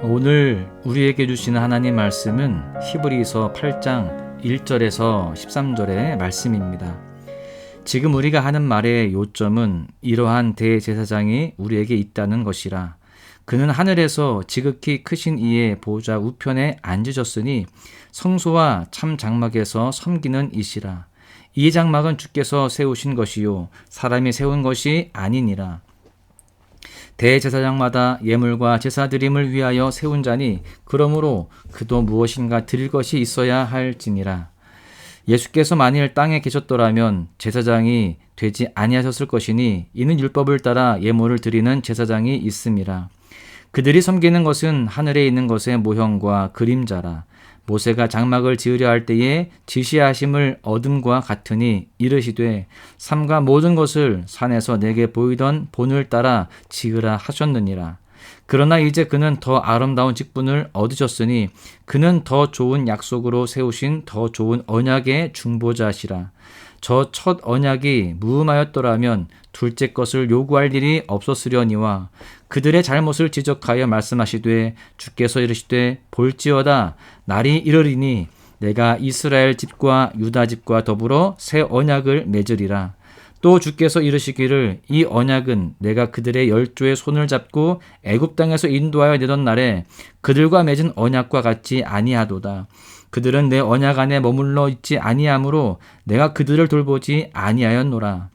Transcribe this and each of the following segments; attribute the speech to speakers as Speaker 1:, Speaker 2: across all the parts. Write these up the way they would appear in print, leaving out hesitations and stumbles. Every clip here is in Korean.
Speaker 1: 오늘 우리에게 주시는 하나님 말씀은 히브리서 8장 1절에서 13절의 말씀입니다. 지금 우리가 하는 말의 요점은 이러한 대제사장이 우리에게 있다는 것이라. 그는 하늘에서 지극히 크신 이의 보좌 우편에 앉으셨으니 성소와 참 장막에서 섬기는 이시라. 이 장막은 주께서 세우신 것이요 사람이 세운 것이 아니니라. 대제사장마다 예물과 제사 드림을 위하여 세운 자니 그러므로 그도 무엇인가 드릴 것이 있어야 할지니라. 예수께서 만일 땅에 계셨더라면 제사장이 되지 아니하셨을 것이니 이는 율법을 따라 예물을 드리는 제사장이 있음이라. 그들이 섬기는 것은 하늘에 있는 것의 모형과 그림자라. 모세가 장막을 지으려 할 때에 지시하심을 얻음과 같으니 이르시되 삼가 모든 것을 산에서 내게 보이던 본을 따라 지으라 하셨느니라. 그러나 이제 그는 더 아름다운 직분을 얻으셨으니 그는 더 좋은 약속으로 세우신 더 좋은 언약의 중보자시라. 저 첫 언약이 무음하였더라면 둘째 것을 요구할 일이 없었으려니와 그들의 잘못을 지적하여 말씀하시되 주께서 이르시되 볼지어다 날이 이르리니 내가 이스라엘 집과 유다 집과 더불어 새 언약을 맺으리라. 또 주께서 이르시기를 이 언약은 내가 그들의 열조의 손을 잡고 애굽 땅에서 인도하여 내던 날에 그들과 맺은 언약과 같지 아니하도다. 그들은 내 언약 안에 머물러 있지 아니하므로 내가 그들을 돌보지 아니하였노라.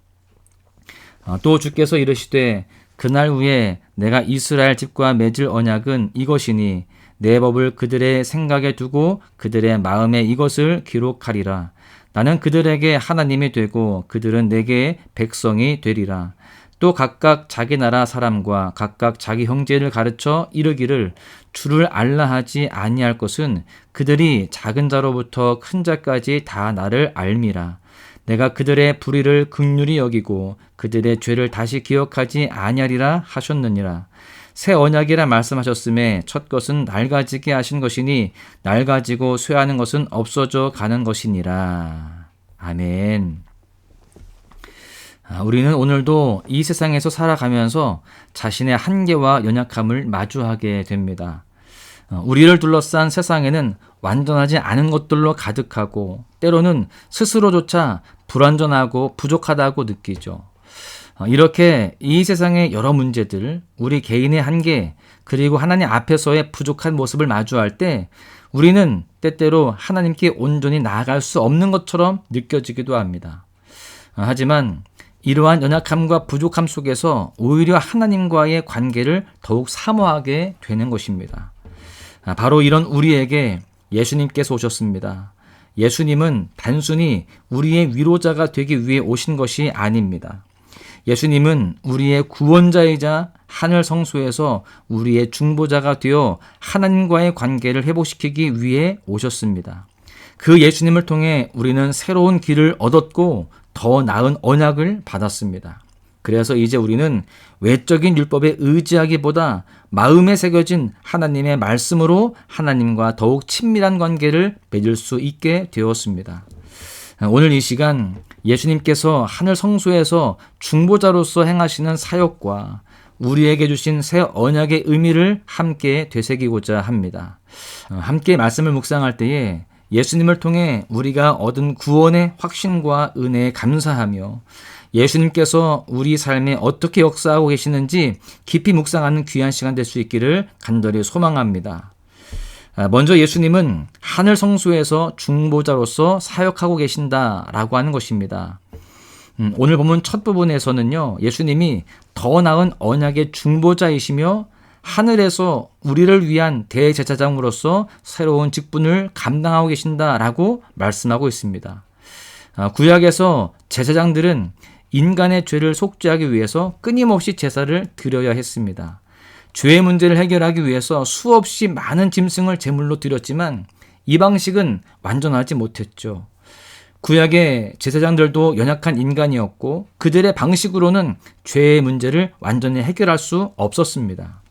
Speaker 1: 또 주께서 이르시되 그날 후에 내가 이스라엘 집과 맺을 언약은 이것이니 내 법을 그들의 생각에 두고 그들의 마음에 이것을 기록하리라. 나는 그들에게 하나님이 되고 그들은 내게 백성이 되리라. 또 각각 자기 나라 사람과 각각 자기 형제를 가르쳐 이르기를 주를 알라 하지 아니할 것은 그들이 작은 자로부터 큰 자까지 다 나를 알미라. 내가 그들의 불의를 긍휼히 여기고 그들의 죄를 다시 기억하지 아니하리라 하셨느니라. 새 언약이라 말씀하셨음에 첫 것은 낡아지게 하신 것이니 낡아지고 쇠하는 것은 없어져 가는 것이니라. 아멘. 우리는 오늘도 이 세상에서 살아가면서 자신의 한계와 연약함을 마주하게 됩니다. 우리를 둘러싼 세상에는 완전하지 않은 것들로 가득하고 때로는 스스로조차 불완전하고 부족하다고 느끼죠. 이렇게 이 세상의 여러 문제들, 우리 개인의 한계, 그리고 하나님 앞에서의 부족한 모습을 마주할 때 우리는 때때로 하나님께 온전히 나아갈 수 없는 것처럼 느껴지기도 합니다. 하지만 이러한 연약함과 부족함 속에서 오히려 하나님과의 관계를 더욱 사모하게 되는 것입니다. 바로 이런 우리에게 예수님께서 오셨습니다. 예수님은 단순히 우리의 위로자가 되기 위해 오신 것이 아닙니다. 예수님은 우리의 구원자이자 하늘 성소에서 우리의 중보자가 되어 하나님과의 관계를 회복시키기 위해 오셨습니다. 그 예수님을 통해 우리는 새로운 길을 얻었고 더 나은 언약을 받았습니다. 그래서 이제 우리는 외적인 율법에 의지하기보다 마음에 새겨진 하나님의 말씀으로 하나님과 더욱 친밀한 관계를 맺을 수 있게 되었습니다. 오늘 이 시간 예수님께서 하늘 성소에서 중보자로서 행하시는 사역과 우리에게 주신 새 언약의 의미를 함께 되새기고자 합니다. 함께 말씀을 묵상할 때에 예수님을 통해 우리가 얻은 구원의 확신과 은혜에 감사하며 예수님께서 우리 삶에 어떻게 역사하고 계시는지 깊이 묵상하는 귀한 시간 될 수 있기를 간절히 소망합니다. 먼저 예수님은 하늘 성소에서 중보자로서 사역하고 계신다라고 하는 것입니다. 오늘 본문 첫 부분에서는요, 예수님이 더 나은 언약의 중보자이시며 하늘에서 우리를 위한 대제사장으로서 새로운 직분을 감당하고 계신다라고 말씀하고 있습니다. 구약에서 제사장들은 인간의 죄를 속죄하기 위해서 끊임없이 제사를 드려야 했습니다. 죄의 문제를 해결하기 위해서 수없이 많은 짐승을 제물로 드렸지만 이 방식은 완전하지 못했죠. 구약의 제사장들도 연약한 인간이었고 그들의 방식으로는 죄의 문제를 완전히 해결할 수 없었습니다.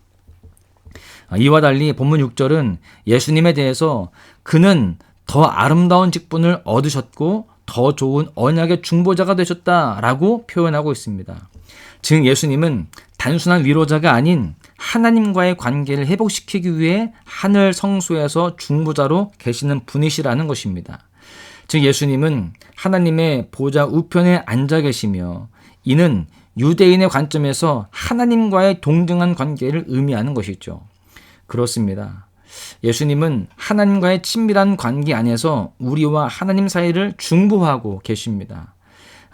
Speaker 1: 이와 달리 본문 6절은 예수님에 대해서 그는 더 아름다운 직분을 얻으셨고 더 좋은 언약의 중보자가 되셨다라고 표현하고 있습니다. 즉 예수님은 단순한 위로자가 아닌 하나님과의 관계를 회복시키기 위해 하늘 성소에서 중보자로 계시는 분이시라는 것입니다. 즉 예수님은 하나님의 보좌 우편에 앉아 계시며 이는 유대인의 관점에서 하나님과의 동등한 관계를 의미하는 것이죠. 그렇습니다. 예수님은 하나님과의 친밀한 관계 안에서 우리와 하나님 사이를 중보하고 계십니다.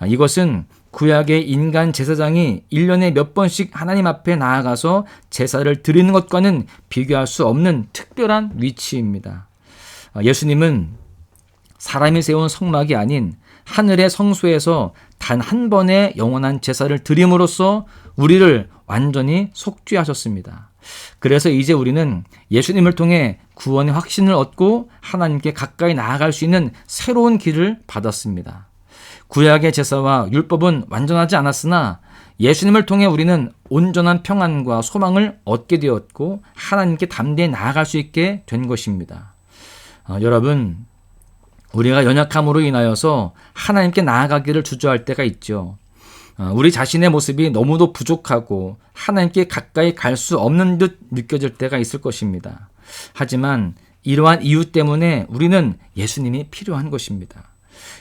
Speaker 1: 이것은 구약의 인간 제사장이 1년에 몇 번씩 하나님 앞에 나아가서 제사를 드리는 것과는 비교할 수 없는 특별한 위치입니다. 예수님은 사람이 세운 성막이 아닌 하늘의 성소에서 단 한 번의 영원한 제사를 드림으로써 우리를 완전히 속죄하셨습니다. 그래서 이제 우리는 예수님을 통해 구원의 확신을 얻고 하나님께 가까이 나아갈 수 있는 새로운 길을 받았습니다. 구약의 제사와 율법은 완전하지 않았으나 예수님을 통해 우리는 온전한 평안과 소망을 얻게 되었고 하나님께 담대히 나아갈 수 있게 된 것입니다. 여러분, 우리가 연약함으로 인하여서 하나님께 나아가기를 주저할 때가 있죠. 우리 자신의 모습이 너무도 부족하고 하나님께 가까이 갈 수 없는 듯 느껴질 때가 있을 것입니다. 하지만 이러한 이유 때문에 우리는 예수님이 필요한 것입니다.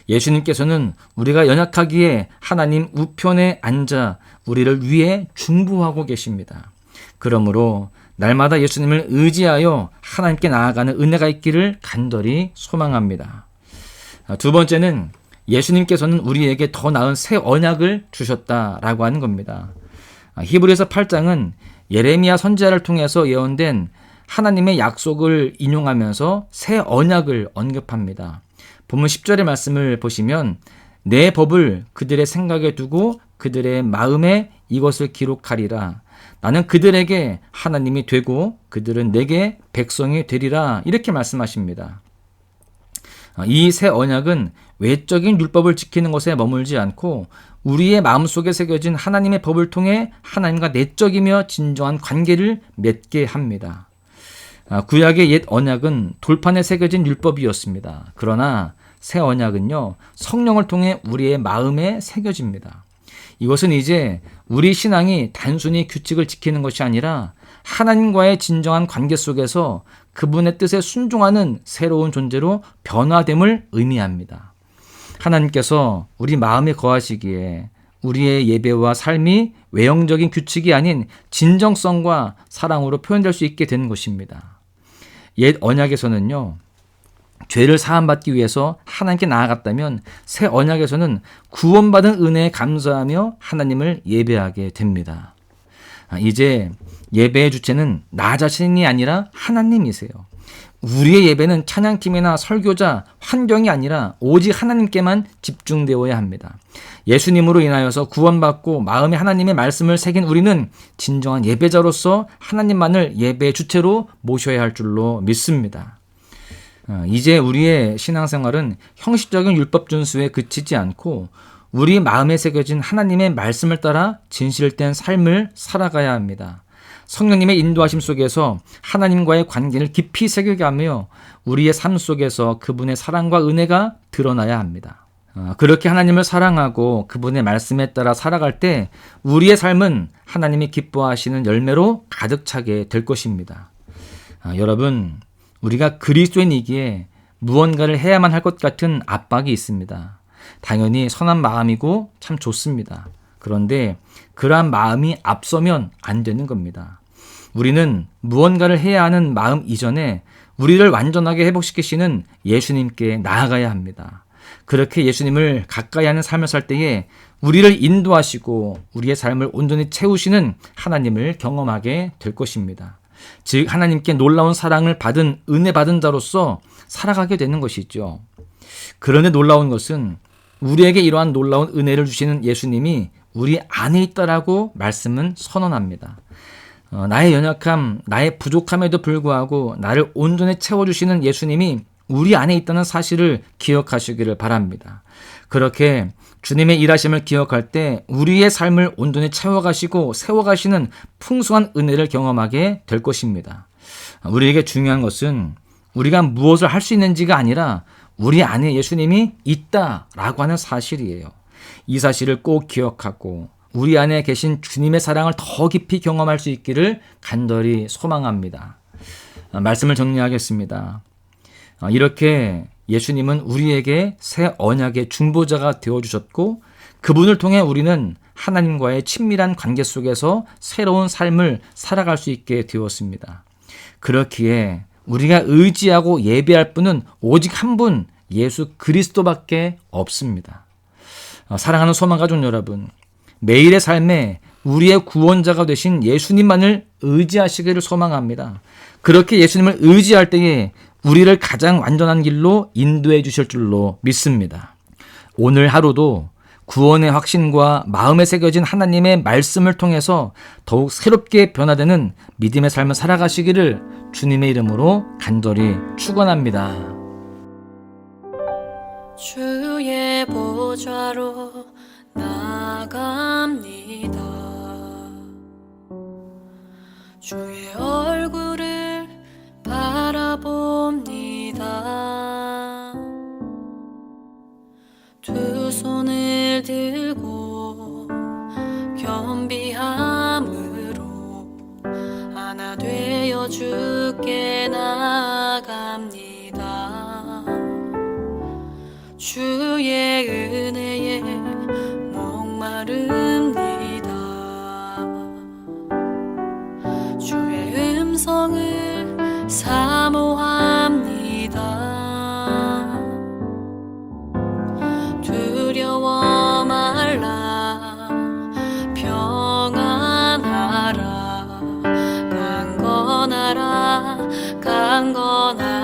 Speaker 1: 예수님께서는 우리가 연약하기에 하나님 우편에 앉아 우리를 위해 중보하고 계십니다. 그러므로 날마다 예수님을 의지하여 하나님께 나아가는 은혜가 있기를 간절히 소망합니다. 두 번째는 예수님께서는 우리에게 더 나은 새 언약을 주셨다라고 하는 겁니다. 히브리서 8장은 예레미야 선지자를 통해서 예언된 하나님의 약속을 인용하면서 새 언약을 언급합니다. 본문 10절의 말씀을 보시면 내 법을 그들의 생각에 두고 그들의 마음에 이것을 기록하리라. 나는 그들에게 하나님이 되고 그들은 내게 백성이 되리라. 이렇게 말씀하십니다. 이 새 언약은 외적인 율법을 지키는 것에 머물지 않고 우리의 마음속에 새겨진 하나님의 법을 통해 하나님과 내적이며 진정한 관계를 맺게 합니다. 구약의 옛 언약은 돌판에 새겨진 율법이었습니다. 그러나 새 언약은요, 성령을 통해 우리의 마음에 새겨집니다. 이것은 이제 우리 신앙이 단순히 규칙을 지키는 것이 아니라 하나님과의 진정한 관계 속에서 그분의 뜻에 순종하는 새로운 존재로 변화됨을 의미합니다. 하나님께서 우리 마음에 거하시기에 우리의 예배와 삶이 외형적인 규칙이 아닌 진정성과 사랑으로 표현될 수 있게 되는 것입니다. 옛 언약에서는요, 죄를 사함받기 위해서 하나님께 나아갔다면 새 언약에서는 구원받은 은혜에 감사하며 하나님을 예배하게 됩니다. 이제 예배의 주체는 나 자신이 아니라 하나님이세요. 우리의 예배는 찬양팀이나 설교자, 환경이 아니라 오직 하나님께만 집중되어야 합니다. 예수님으로 인하여서 구원받고 마음에 하나님의 말씀을 새긴 우리는 진정한 예배자로서 하나님만을 예배의 주체로 모셔야 할 줄로 믿습니다. 이제 우리의 신앙생활은 형식적인 율법 준수에 그치지 않고 우리 마음에 새겨진 하나님의 말씀을 따라 진실된 삶을 살아가야 합니다. 성령님의 인도하심 속에서 하나님과의 관계를 깊이 새겨가며 우리의 삶 속에서 그분의 사랑과 은혜가 드러나야 합니다. 그렇게 하나님을 사랑하고 그분의 말씀에 따라 살아갈 때 우리의 삶은 하나님이 기뻐하시는 열매로 가득 차게 될 것입니다. 여러분, 우리가 그리스도인이기에 무언가를 해야만 할 것 같은 압박이 있습니다. 당연히 선한 마음이고 참 좋습니다. 그런데 그러한 마음이 앞서면 안 되는 겁니다. 우리는 무언가를 해야 하는 마음 이전에 우리를 완전하게 회복시키시는 예수님께 나아가야 합니다. 그렇게 예수님을 가까이 하는 삶을 살 때에 우리를 인도하시고 우리의 삶을 온전히 채우시는 하나님을 경험하게 될 것입니다. 즉 하나님께 놀라운 사랑을 받은 은혜 받은 자로서 살아가게 되는 것이죠. 그런데 놀라운 것은 우리에게 이러한 놀라운 은혜를 주시는 예수님이 우리 안에 있다라고 말씀은 선언합니다. 나의 연약함, 나의 부족함에도 불구하고 나를 온전히 채워주시는 예수님이 우리 안에 있다는 사실을 기억하시기를 바랍니다. 그렇게 주님의 일하심을 기억할 때 우리의 삶을 온전히 채워가시고 세워가시는 풍성한 은혜를 경험하게 될 것입니다. 우리에게 중요한 것은 우리가 무엇을 할 수 있는지가 아니라 우리 안에 예수님이 있다라고 하는 사실이에요. 이 사실을 꼭 기억하고 우리 안에 계신 주님의 사랑을 더 깊이 경험할 수 있기를 간절히 소망합니다. 말씀을 정리하겠습니다. 이렇게 예수님은 우리에게 새 언약의 중보자가 되어주셨고 그분을 통해 우리는 하나님과의 친밀한 관계 속에서 새로운 삶을 살아갈 수 있게 되었습니다. 그렇기에 우리가 의지하고 예배할 분은 오직 한 분, 예수 그리스도밖에 없습니다. 사랑하는 소망가족 여러분, 매일의 삶에 우리의 구원자가 되신 예수님만을 의지하시기를 소망합니다. 그렇게 예수님을 의지할 때에 우리를 가장 완전한 길로 인도해 주실 줄로 믿습니다. 오늘 하루도 구원의 확신과 마음에 새겨진 하나님의 말씀을 통해서 더욱 새롭게 변화되는 믿음의 삶을 살아가시기를 주님의 이름으로 간절히 축원합니다.
Speaker 2: 주의 보좌로 나아갑니다. 주의 얼굴을 바라봅니다. 두 손을 들고 겸비함으로 하나 되어 주께 나아갑니다. 주의 은혜에 목마릅니다. 주의 음성을 사모합니다. 두려워 말라 평안하라 강건하라 강건하라